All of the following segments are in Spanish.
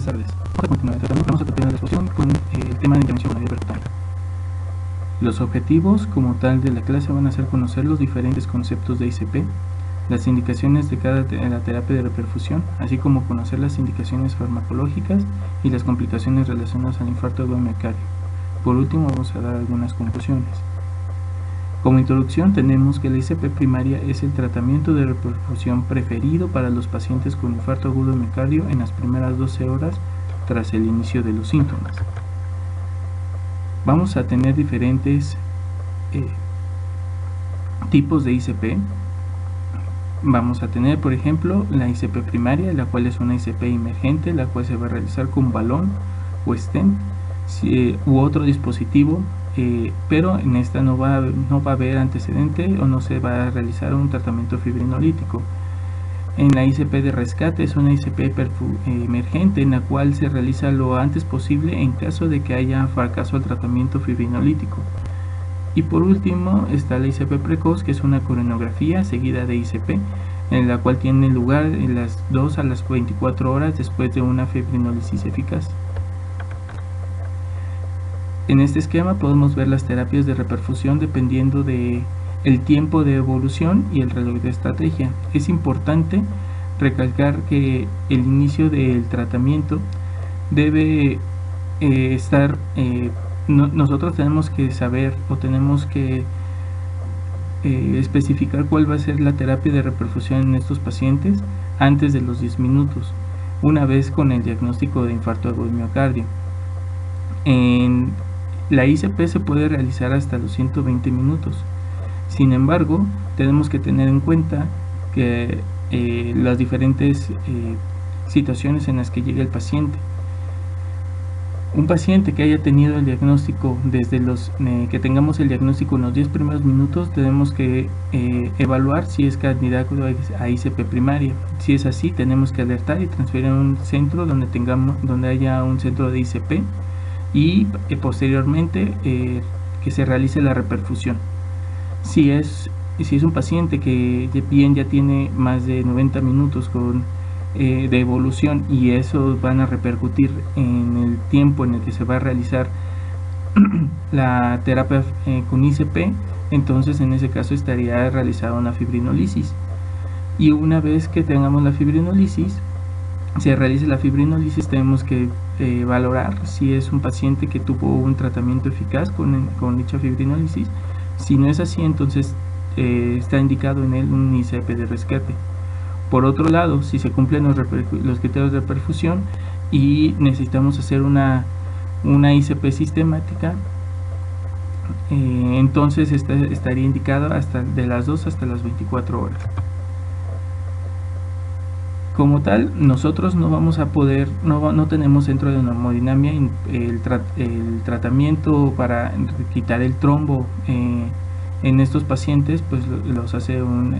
tardes. Vamos a continuar tratando la exposición con el tema de intervención coronaria percutánea. Los objetivos como tal de la clase van a ser conocer los diferentes conceptos de ICP, las indicaciones de la terapia de reperfusión, así como conocer las indicaciones farmacológicas y las complicaciones relacionadas al infarto agudo miocardio. Por último, vamos a dar algunas conclusiones. Como introducción, tenemos que la ICP primaria es el tratamiento de reperfusión preferido para los pacientes con infarto agudo miocardio en las primeras 12 horas tras el inicio de los síntomas. Vamos a tener diferentes tipos de ICP. Vamos a tener, por ejemplo, la ICP primaria, la cual es una ICP emergente, la cual se va a realizar con balón o stent u otro dispositivo, pero en esta no va a haber antecedente o no se va a realizar un tratamiento fibrinolítico. En la ICP de rescate es una ICP emergente en la cual se realiza lo antes posible en caso de que haya fracaso al tratamiento fibrinolítico. Y por último está la ICP precoz, que es una coronografía seguida de ICP, en la cual tiene lugar en las 2 a las 24 horas después de una fibrinólisis eficaz. En este esquema podemos ver las terapias de reperfusión dependiendo de el tiempo de evolución y el reloj de estrategia. Es importante recalcar que el inicio del tratamiento debe estar nosotros tenemos que saber o tenemos que especificar cuál va a ser la terapia de reperfusión en estos pacientes antes de los 10 minutos, una vez con el diagnóstico de infarto agudo miocardio. En la ICP se puede realizar hasta los 120 minutos. Sin embargo, tenemos que tener en cuenta que las diferentes situaciones en las que llega el paciente. Un paciente que haya tenido el diagnóstico desde que tengamos el diagnóstico en los 10 primeros minutos, tenemos que evaluar si es candidato a ICP primaria. Si es así, tenemos que alertar y transferir a un centro donde haya un centro de ICP y posteriormente que se realice la reperfusión. Si es un paciente que bien ya tiene más de 90 minutos de evolución y eso van a repercutir en el tiempo en el que se va a realizar la terapia con ICP, entonces en ese caso estaría realizada una fibrinólisis. Y una vez que tengamos la fibrinólisis, se realice la fibrinólisis, tenemos que valorar si es un paciente que tuvo un tratamiento eficaz con dicha fibrinólisis. Si no es así, entonces está indicado en él un ICP de rescate. Por otro lado, si se cumplen los criterios de perfusión y necesitamos hacer una ICP sistemática, entonces estaría indicado hasta de las 2 hasta las 24 horas. Como tal, nosotros no vamos a poder, no tenemos centro de hemodinamia. El tratamiento para quitar el trombo en estos pacientes pues los hace un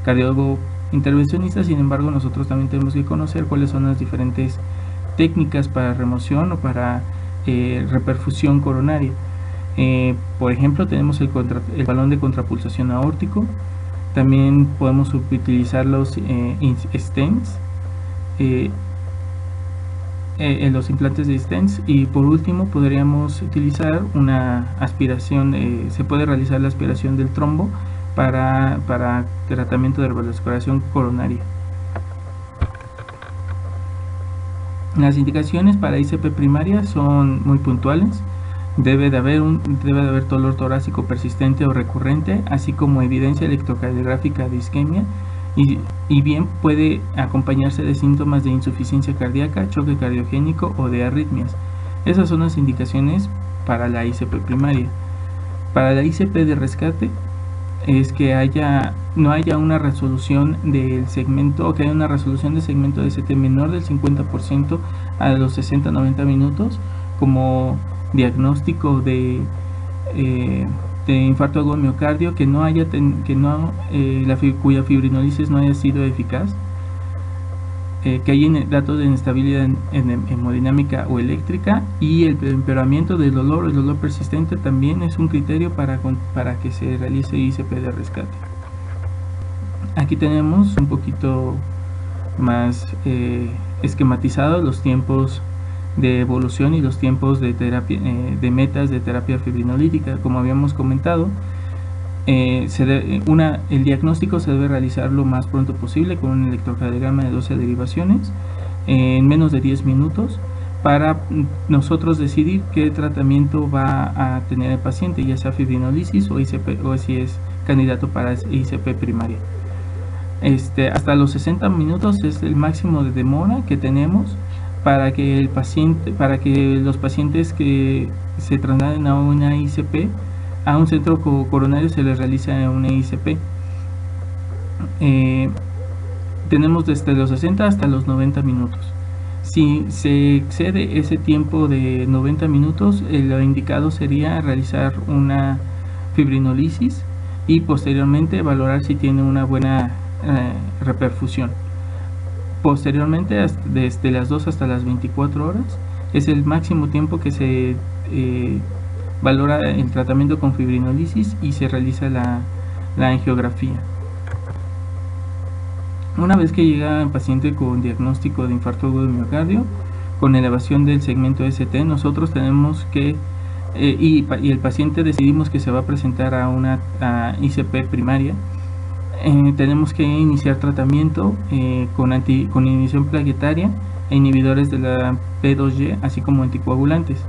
cardiólogo intervencionista. Sin embargo, nosotros también tenemos que conocer cuáles son las diferentes técnicas para remoción o para reperfusión coronaria. Por ejemplo, tenemos el balón de contrapulsación aórtico. También podemos utilizar los stents, los implantes de stents, y por último podríamos utilizar una aspiración. Se puede realizar la aspiración del trombo para tratamiento de revascularización coronaria. Las indicaciones para ICP primaria son muy puntuales. Debe de haber dolor torácico persistente o recurrente, así como evidencia electrocardiográfica de isquemia, y bien puede acompañarse de síntomas de insuficiencia cardíaca, choque cardiogénico o de arritmias. Esas son las indicaciones para la ICP primaria. Para la ICP de rescate es que no haya una resolución del segmento, o que haya una resolución de segmento de CT menor del 50% a los 60-90 minutos como diagnóstico de infarto agudo miocardio, cuya fibrinólisis no haya sido eficaz, que haya datos de inestabilidad en hemodinámica o eléctrica, y el empeoramiento del dolor. El dolor persistente también es un criterio para que se realice ICP de rescate. Aquí tenemos un poquito más esquematizados los tiempos de evolución y los tiempos de terapia, de metas de terapia fibrinolítica. Como habíamos comentado, el diagnóstico se debe realizar lo más pronto posible con un electrocardiograma de 12 derivaciones en menos de 10 minutos para nosotros decidir qué tratamiento va a tener el paciente, ya sea fibrinolisis o ICP, o si es candidato para ICP primaria. Hasta los 60 minutos es el máximo de demora que tenemos para que los pacientes que se trasladen a una ICP, a un centro coronario, se les realiza una ICP. Tenemos desde los 60 hasta los 90 minutos. Si se excede ese tiempo de 90 minutos, lo indicado sería realizar una fibrinolisis y posteriormente valorar si tiene una buena reperfusión. Posteriormente, desde las 2 hasta las 24 horas, es el máximo tiempo que se valora el tratamiento con fibrinolisis y se realiza la angiografía. Una vez que llega el paciente con diagnóstico de infarto agudo de miocardio, con elevación del segmento ST, nosotros tenemos que, y el paciente decidimos que se va a presentar a una ICP primaria, tenemos que iniciar tratamiento con inhibición plaquetaria e inhibidores de la P2Y, así como anticoagulantes.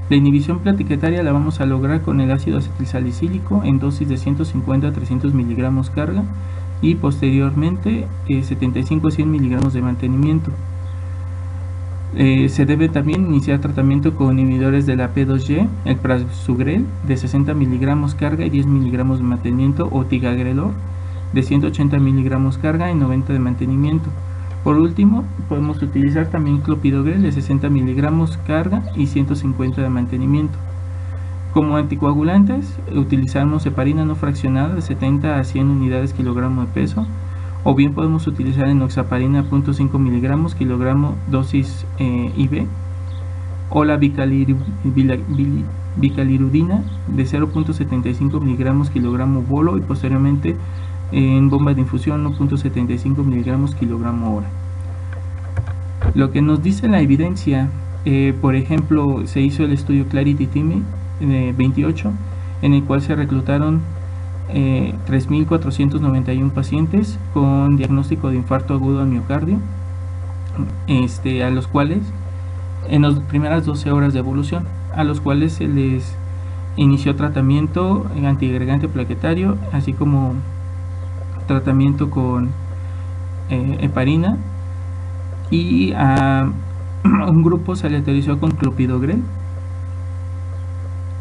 La inhibición plaquetaria la vamos a lograr con el ácido acetilsalicílico en dosis de 150 a 300 miligramos carga y posteriormente 75 a 100 miligramos de mantenimiento. Se debe también iniciar tratamiento con inhibidores de la P2Y, el prasugrel de 60 miligramos carga y 10 miligramos de mantenimiento, o ticagrelor de 180 miligramos carga y 90 de mantenimiento. Por último, podemos utilizar también clopidogrel de 60 miligramos carga y 150 de mantenimiento. Como anticoagulantes, utilizamos heparina no fraccionada de 70 a 100 unidades kilogramo de peso, o bien podemos utilizar enoxaparina 0.5 miligramos kilogramo dosis IV, o la bicalirudina de 0.75 miligramos kilogramo bolo y posteriormente en bomba de infusión 1.75 miligramos kilogramo hora. Lo que nos dice la evidencia, por ejemplo, se hizo el estudio Clarity TIMI 28, en el cual se reclutaron 3.491 pacientes con diagnóstico de infarto agudo al miocardio, a los cuales en las primeras 12 horas de evolución, a los cuales se les inició tratamiento antiagregante plaquetario, así como tratamiento con heparina, y a un grupo se le aleatorizó con clopidogrel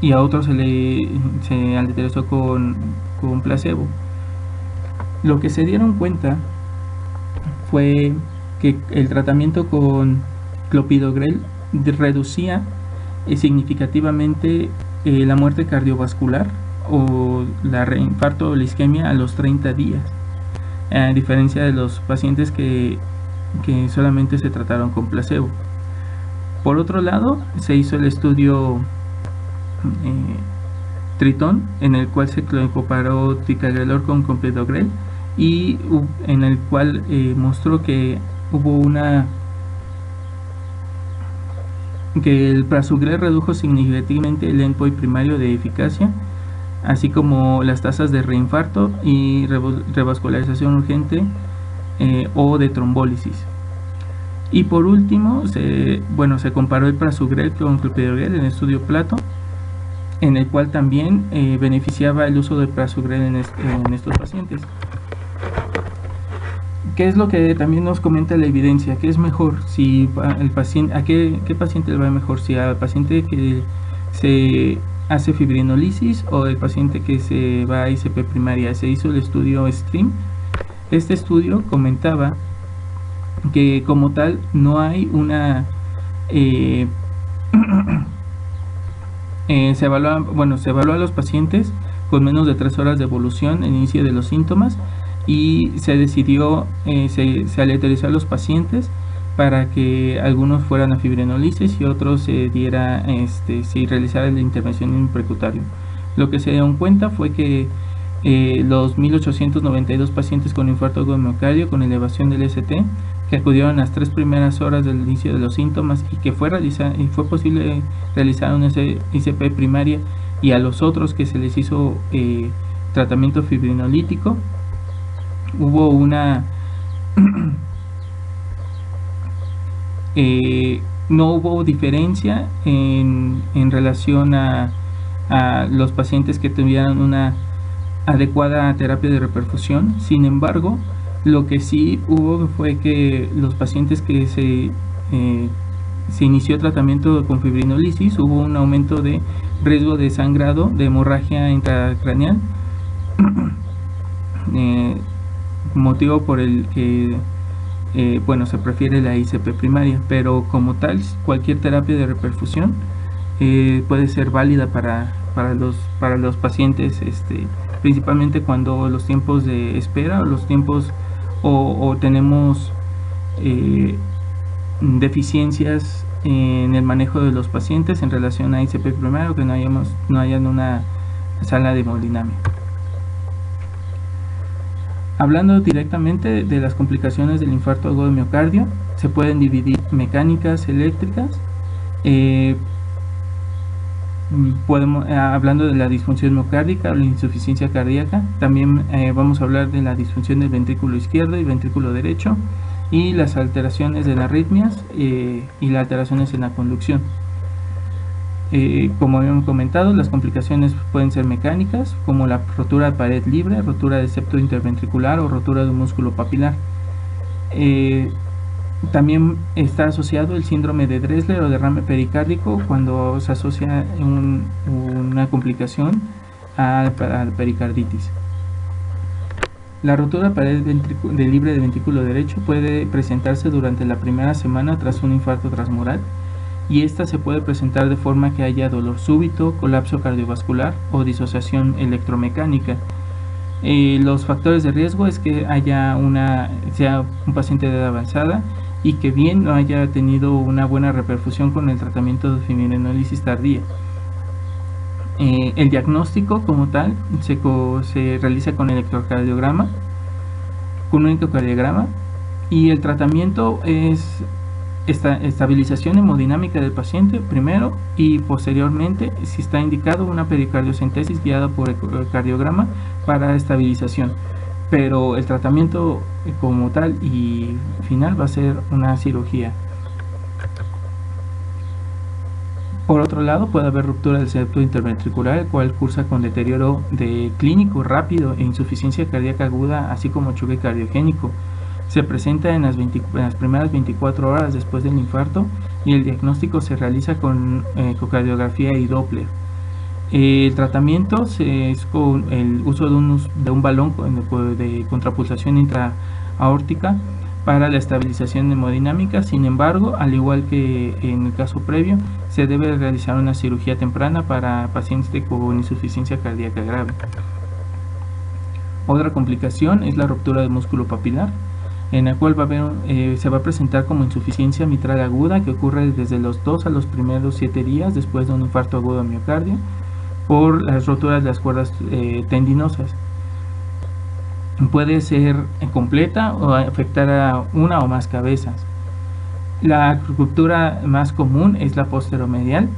y a otro se aleatorizó con placebo. Lo que se dieron cuenta fue que el tratamiento con clopidogrel reducía significativamente la muerte cardiovascular o la reinfarto o la isquemia a los 30 días, a diferencia de los pacientes que solamente se trataron con placebo. Por otro lado, se hizo el estudio Tritón, en el cual se comparó ticagrelor con clopidogrel y en el cual mostró que hubo que el prasugrel redujo significativamente el endpoint primario de eficacia, así como las tasas de reinfarto y revascularización urgente o de trombólisis. Y por último, se comparó el prasugrel con clopidogrel en el estudio Plato, en el cual también beneficiaba el uso del prasugrel en estos pacientes. ¿Qué es lo que también nos comenta la evidencia? ¿Qué es mejor? Si el paciente, ¿a qué paciente le va mejor? Si al paciente que se hace fibrinolisis o el paciente que se va a ICP primaria. Se hizo el estudio STREAM. Este estudio comentaba que como tal no hay una se evalúa a los pacientes con menos de 3 horas de evolución en inicio de los síntomas, y se decidió se aleatorizó a los pacientes para que algunos fueran a fibrinolisis y otros se diera si realizara la intervención en un percutario. Lo que se dio cuenta fue que los 1892 pacientes con infarto agudo de miocardio con elevación del ST que acudieron las 3 primeras horas del inicio de los síntomas y que fue posible realizar una ICP primaria, y a los otros que se les hizo tratamiento fibrinolítico, hubo una no hubo diferencia en relación a los pacientes que tuvieran una adecuada terapia de reperfusión. Sin embargo, lo que sí hubo fue que los pacientes que se inició tratamiento con fibrinolisis, hubo un aumento de riesgo de sangrado, de hemorragia intracraneal, motivo por el que se prefiere la ICP primaria, pero como tal cualquier terapia de reperfusión puede ser válida para los pacientes, principalmente cuando los tiempos de espera o los tiempos o tenemos deficiencias en el manejo de los pacientes en relación a ICP primaria, o que no hayan una sala de hemodinámica. Hablando directamente de las complicaciones del infarto agudo de miocardio, se pueden dividir mecánicas, eléctricas. Hablando de la disfunción miocárdica o la insuficiencia cardíaca, también vamos a hablar de la disfunción del ventrículo izquierdo y ventrículo derecho, y las alteraciones de las arritmias y las alteraciones en la conducción. Como habíamos comentado, las complicaciones pueden ser mecánicas, como la rotura de pared libre, rotura de septo interventricular o rotura de un músculo papilar. También está asociado el síndrome de Dressler o derrame pericárdico, cuando se asocia una complicación a la pericarditis. La rotura de pared libre de ventrículo derecho puede presentarse durante la primera semana tras un infarto transmural, y esta se puede presentar de forma que haya dolor súbito, colapso cardiovascular o disociación electromecánica. Los factores de riesgo es que sea un paciente de edad avanzada y que bien no haya tenido una buena reperfusión con el tratamiento de fibrinolisis tardía. El diagnóstico como tal se realiza con electrocardiograma, con un ecocardiograma, y el tratamiento es estabilización hemodinámica del paciente primero, y posteriormente, si está indicado, una pericardiocentesis guiada por ecocardiograma para estabilización. Pero el tratamiento como tal y final va a ser una cirugía. Por otro lado, puede haber ruptura del septo interventricular, el cual cursa con deterioro clínico rápido e insuficiencia cardíaca aguda, así como choque cardiogénico. Se presenta en las primeras 24 horas después del infarto, y el diagnóstico se realiza con ecocardiografía y Doppler. El tratamiento es con el uso de un balón de contrapulsación intraaórtica para la estabilización hemodinámica. Sin embargo, al igual que en el caso previo, se debe realizar una cirugía temprana para pacientes con insuficiencia cardíaca grave. Otra complicación es la ruptura del músculo papilar, en la cual se va a presentar como insuficiencia mitral aguda, que ocurre desde los 2 a los primeros 7 días después de un infarto agudo de miocardio, por las roturas de las cuerdas tendinosas. Puede ser completa o afectar a una o más cabezas. La ruptura más común es la posteromedial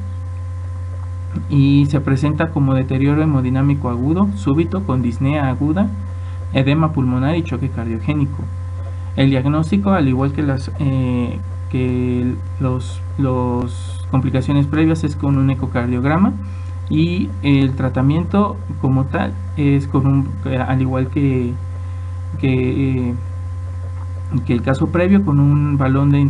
y se presenta como deterioro hemodinámico agudo súbito con disnea aguda, edema pulmonar y choque cardiogénico. El diagnóstico, al igual que las complicaciones previas, es con un ecocardiograma, y el tratamiento como tal es al igual que el caso previo, con un balón de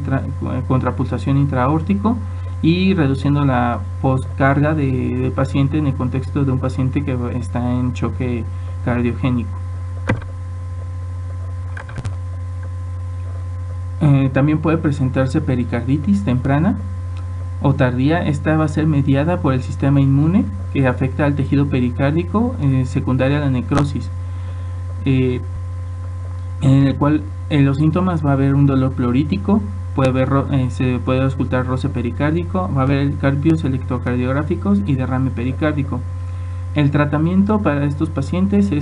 contrapulsación intraaórtico, y reduciendo la postcarga del paciente en el contexto de un paciente que está en choque cardiogénico. También puede presentarse pericarditis temprana o tardía. Esta va a ser mediada por el sistema inmune, que afecta al tejido pericárdico, secundaria a la necrosis, en el cual en los síntomas va a haber un dolor pleurítico, se puede auscultar roce pericárdico, va a haber cambios electrocardiográficos y derrame pericárdico. El tratamiento para estos pacientes es